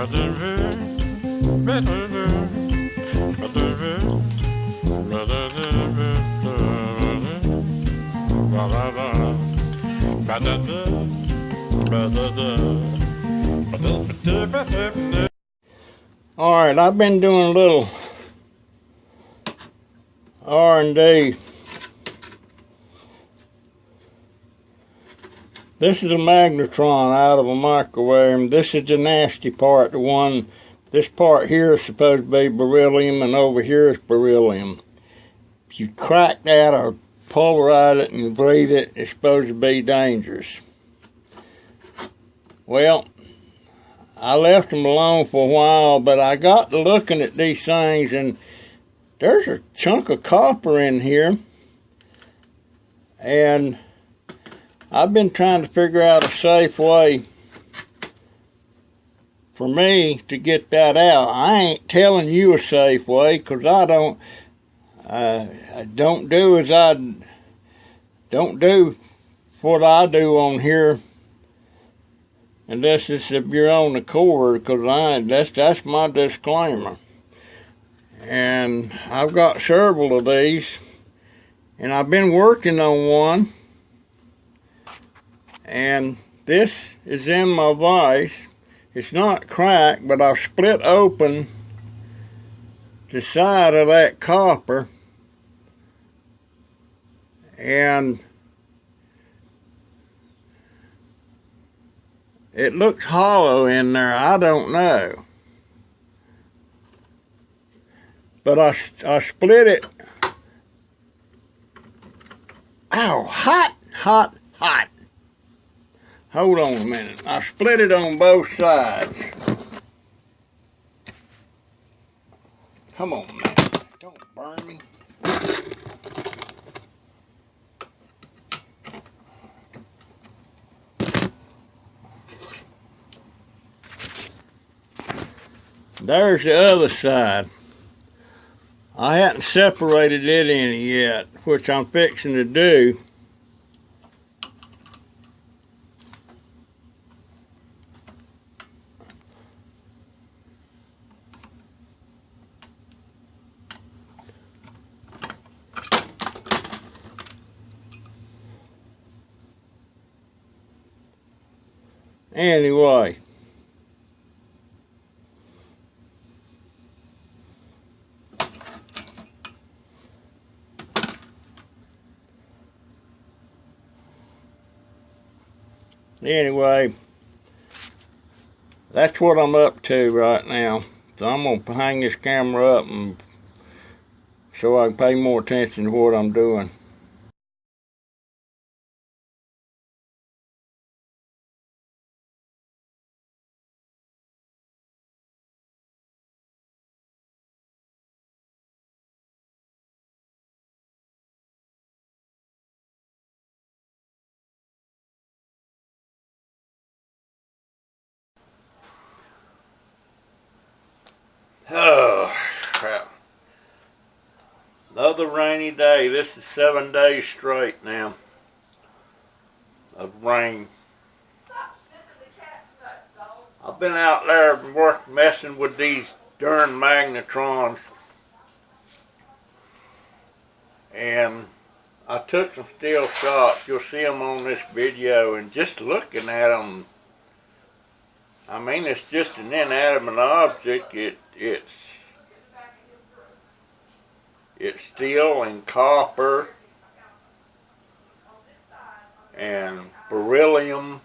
Alright, I've been doing a little R&D. This is a magnatron out of a microwave. This is the nasty part, the one, this part here is supposed to be beryllium and over here is beryllium. If you crack that or pulverize it and you breathe it, it's supposed to be dangerous. Well, I left them alone for a while, but I got to looking at these things and there's a chunk of copper in here. And I've been trying to figure out a safe way for me to get that out. I ain't telling you a safe way because I don't do what I do on here unless it's of your own accord, because that's my disclaimer. And I've got several of these, and I've been working on one, and this is in my vise. It's not cracked, but I've split open the side of that copper, and it looks hollow in there. I don't know. But I split it. Ow, hot, hot, hot. Hold on a minute. I split it on both sides. Come on, man. Don't burn me. There's the other side. I hadn't separated it any yet, which I'm fixing to do. Anyway. Anyway, that's what I'm up to right now. So I'm going to hang this camera up and so I can pay more attention to what I'm doing. Oh, crap. Another rainy day. This is 7 days straight now of rain. I've been out there messing with these darn magnatrons. And I took some still shots. You'll see them on this video. And just looking at them, I mean, it's just an inanimate object. It's steel and copper and beryllium,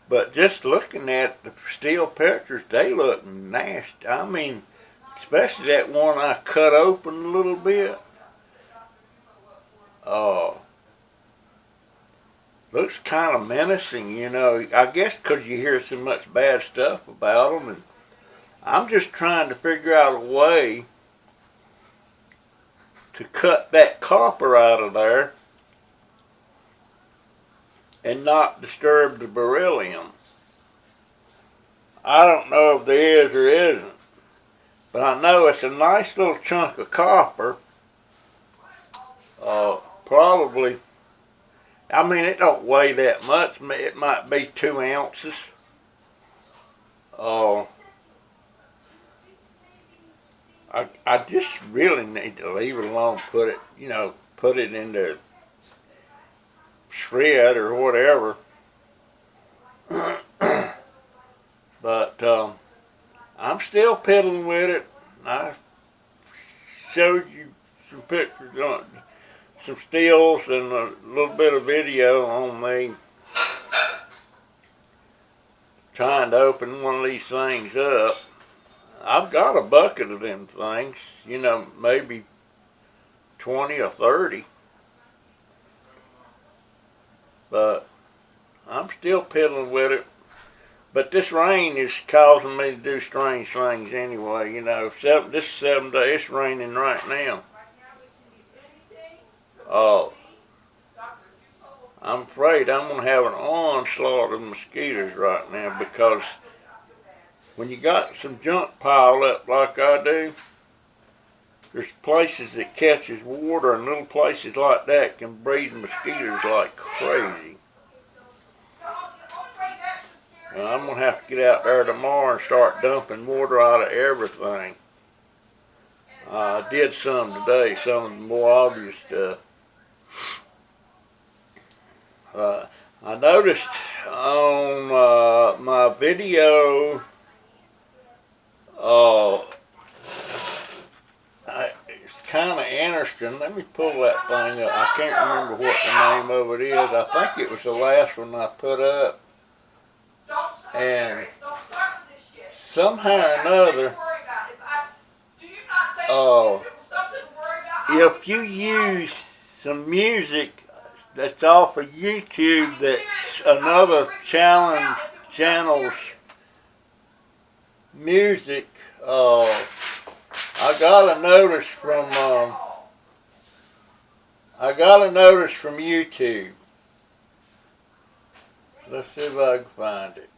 but just looking at the steel pictures, they look nasty. I mean, especially that one I cut open a little bit. Looks kind of menacing, you know. I guess because you hear so much bad stuff about them, and I'm just trying to figure out a way to cut that copper out of there and not disturb the beryllium. I don't know if there is or isn't, but I know it's a nice little chunk of copper. Probably, I mean, it don't weigh that much. It might be 2 ounces. Oh, I just really need to leave it alone. Put it, put it in the shred or whatever. But I'm still piddling with it. I showed you some pictures on some stills and a little bit of video on me trying to open one of these things up. I've got a bucket of them things, maybe 20 or 30. But I'm still piddling with it. But this rain is causing me to do strange things anyway. This is 7 days. It's raining right now. Oh, I'm afraid I'm going to have an onslaught of mosquitoes right now because when you got some junk piled up like I do, there's places that catches water, and little places like that can breed mosquitoes like crazy. I'm going to have to get out there tomorrow and start dumping water out of everything. I did some today, some of the more obvious stuff. I noticed on my video, it's kind of interesting. Let me pull that thing up. I can't remember what the name of it is. I think it was the last one I put up. And somehow or another, if you use some music that's off of YouTube, that's another channel's music, I got a notice from YouTube. Let's see if I can find it.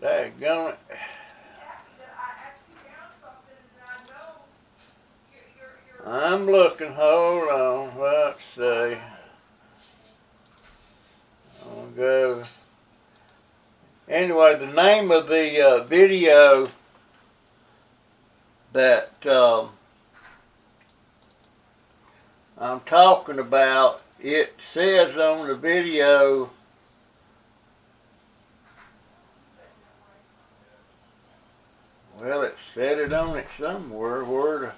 Daggone it. I'm looking, hold on, let's see. I'll go. Anyway, the name of the video that I'm talking about, it says on the video, well, it said it on it somewhere, well,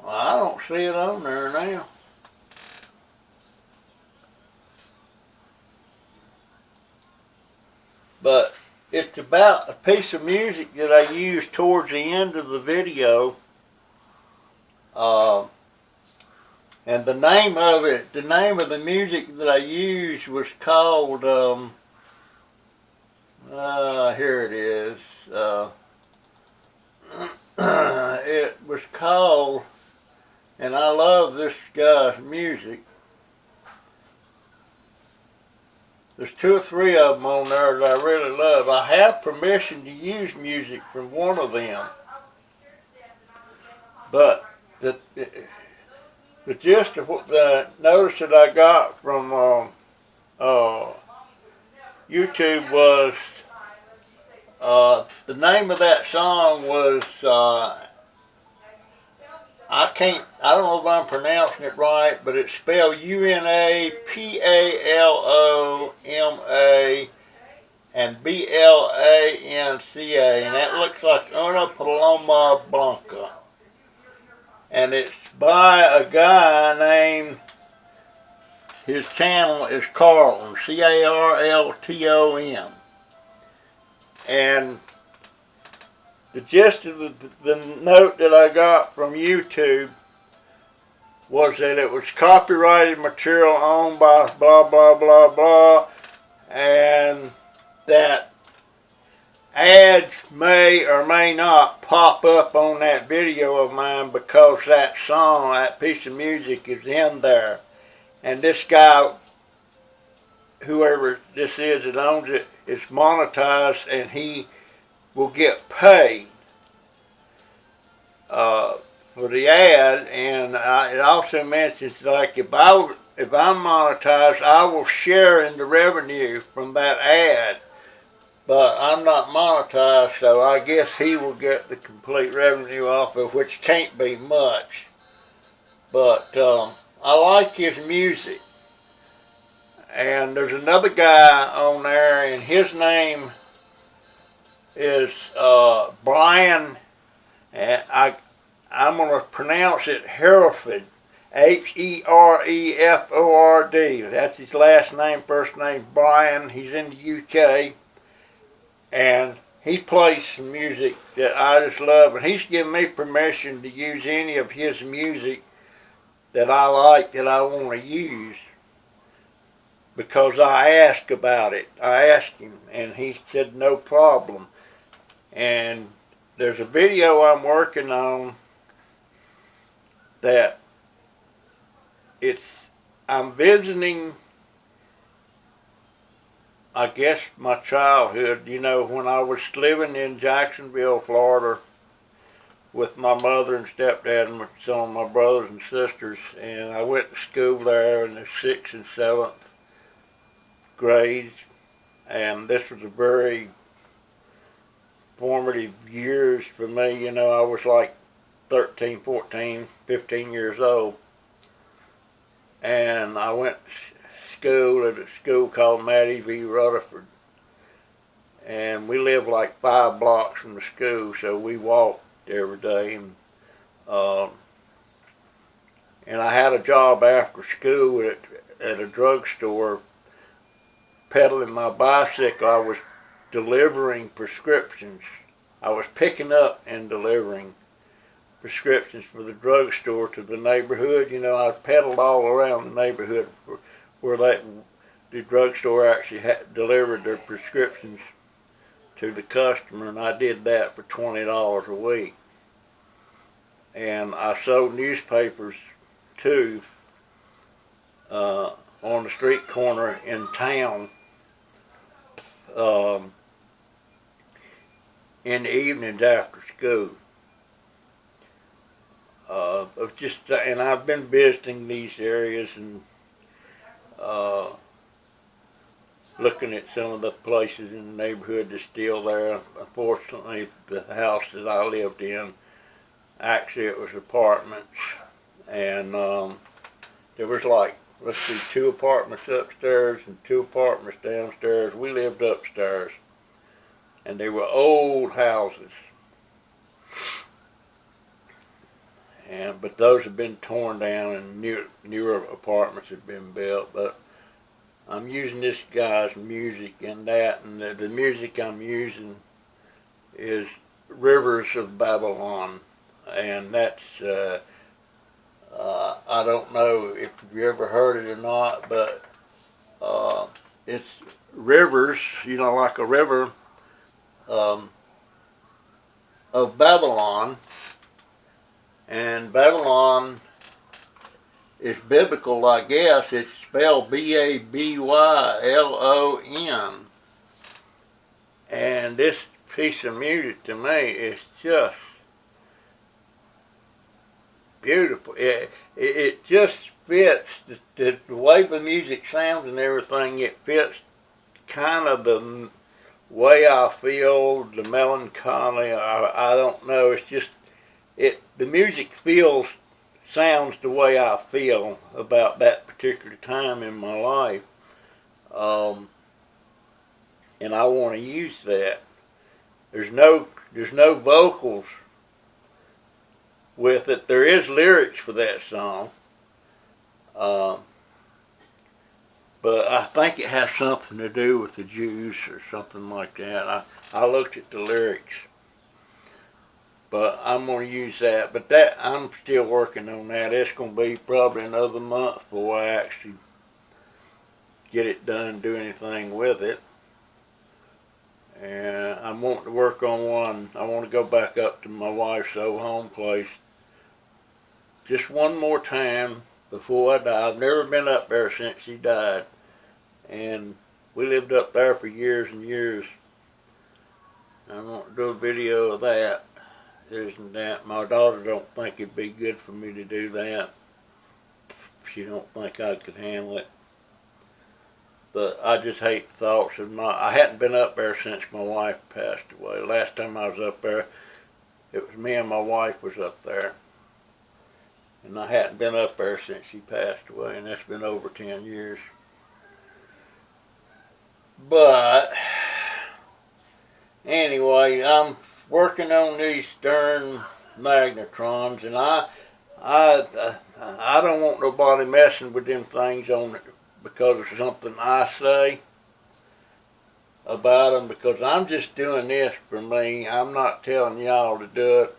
I don't see it on there now. But it's about a piece of music that I used towards the end of the video. And the name of the music that I used was called, here it is. It was called, and I love this guy's music. There's 2 or 3 of them on there that I really love. I have permission to use music from one of them. But the gist of what the notice that I got from YouTube was, the name of that song was, I don't know if I'm pronouncing it right, but it's spelled UNAPALOMA and BLANCA, and that looks like Una Paloma Blanca. And it's by a guy named, his channel is Carlton, CARLTON. And the gist of the note that I got from YouTube was that it was copyrighted material owned by blah, blah, blah, blah, and that ads may or may not pop up on that video of mine because that song, that piece of music is in there. And this guy, whoever this is that owns it, is monetized and he will get paid for the ad, and it also mentions like if I'm monetized, I will share in the revenue from that ad. But I'm not monetized, so I guess he will get the complete revenue off of, which can't be much. But I like his music. And there's another guy on there, and his name is Brian, and I'm going to pronounce it Hereford, Hereford. That's his last name, first name Brian. He's in the UK, and he plays some music that I just love, and he's given me permission to use any of his music that I like that I want to use, because I asked about it. I asked him, and he said no problem. And there's a video I'm working on that I'm visiting, I guess, my childhood, when I was living in Jacksonville, Florida, with my mother and stepdad and some of my brothers and sisters, and I went to school there in the 6th and 7th grades, and this was a very formative years for me. I was like 13, 14, 15 years old, and I went to school at a school called Mattie V. Rutherford, and we lived like 5 blocks from the school, so we walked every day, and I had a job after school at a drugstore pedaling my bicycle. I was delivering prescriptions. I was picking up and delivering prescriptions for the drugstore to the neighborhood. I pedaled all around the neighborhood where the drugstore actually delivered their prescriptions to the customer, and I did that for $20 a week. And I sold newspapers too on the street corner in town in the evenings after school. And I've been visiting these areas and looking at some of the places in the neighborhood that's still there. Unfortunately, the house that I lived in, actually it was apartments, and there was like, 2 apartments upstairs and 2 apartments downstairs. We lived upstairs, and they were old houses, but those have been torn down and newer apartments have been built. But I'm using this guy's music and the music I'm using is Rivers of Babylon, and that's I don't know if you ever heard it or not, but it's rivers, like a river of Babylon, and Babylon is biblical, I guess. It's spelled Babylon, and this piece of music to me is just beautiful. It just fits the way the music sounds and everything. It fits kind of the way I feel, the melancholy. I don't know. It's just the music sounds the way I feel about that particular time in my life, and I want to use that. There's no vocals with it. There is lyrics for that song, but I think it has something to do with the Jews or something like that. I looked at the lyrics, but I'm going to use that. But I'm still working on that. It's going to be probably another month before I actually get it done, do anything with it. And I'm wanting to work on one. I want to go back up to my wife's old home place just one more time before I die. I've never been up there since she died, and we lived up there for years and years. I want to do a video of that this and that. My daughter don't think it'd be good for me to do that. She don't think I could handle it. But I just hate the thoughts of I hadn't been up there since my wife passed away. Last time I was up there, it was me and my wife was up there. And I hadn't been up there since she passed away, and that's been over 10 years. But anyway, I'm working on these darn magnatrons, and I don't want nobody messing with them things on it because of something I say about them, because I'm just doing this for me. I'm not telling y'all to do it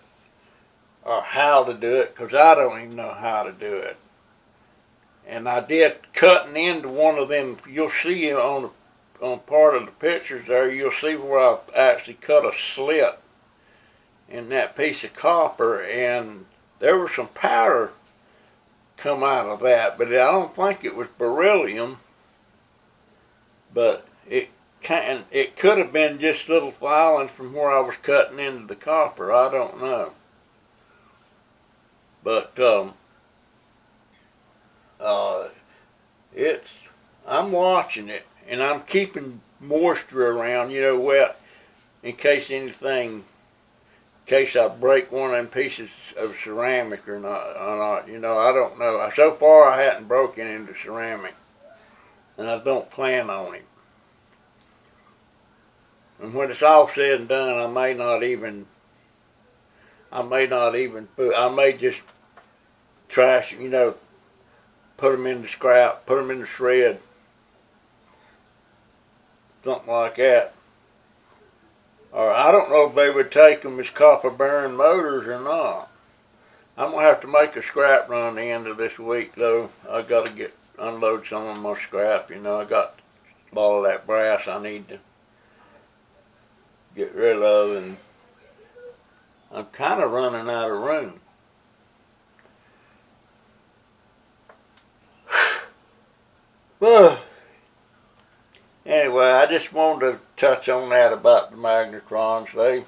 or how to do it, because I don't even know how to do it. And I did cutting into one of them. You'll see on part of the pictures there, you'll see where I actually cut a slit in that piece of copper, and there was some powder come out of that, but I don't think it was beryllium, but it could have been just little filings from where I was cutting into the copper. I don't know. But I'm watching it, and I'm keeping moisture around, wet, in case I break one of them pieces of ceramic or not. I don't know. So far I hadn't broken into ceramic, and I don't plan on it. And when it's all said and done, I may just trash, put them in the scrap, put them in the shred, something like that. Or I don't know if they would take them as copper bearing motors or not. I'm going to have to make a scrap run the end of this week, though. I got to unload some of my scrap. I got a lot of that brass I need to get rid of, and I'm kind of running out of room. Anyway, I just wanted to touch on that about the magnatrons.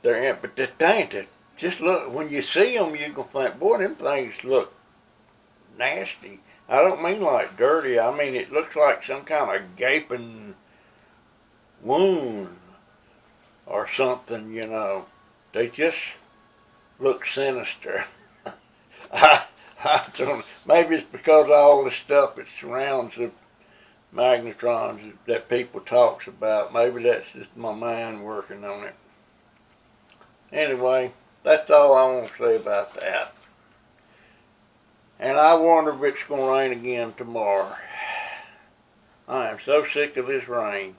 They're in, but they ain't. Just look, when you see them, you can think, boy, them things look nasty. I don't mean like dirty. I mean it looks like some kind of gaping wound or something. They just look sinister. I don't know. Maybe it's because of all the stuff that surrounds the magnatrons that people talks about. Maybe that's just my mind working on it. Anyway, that's all I want to say about that. And I wonder if it's going to rain again tomorrow. I am so sick of this rain.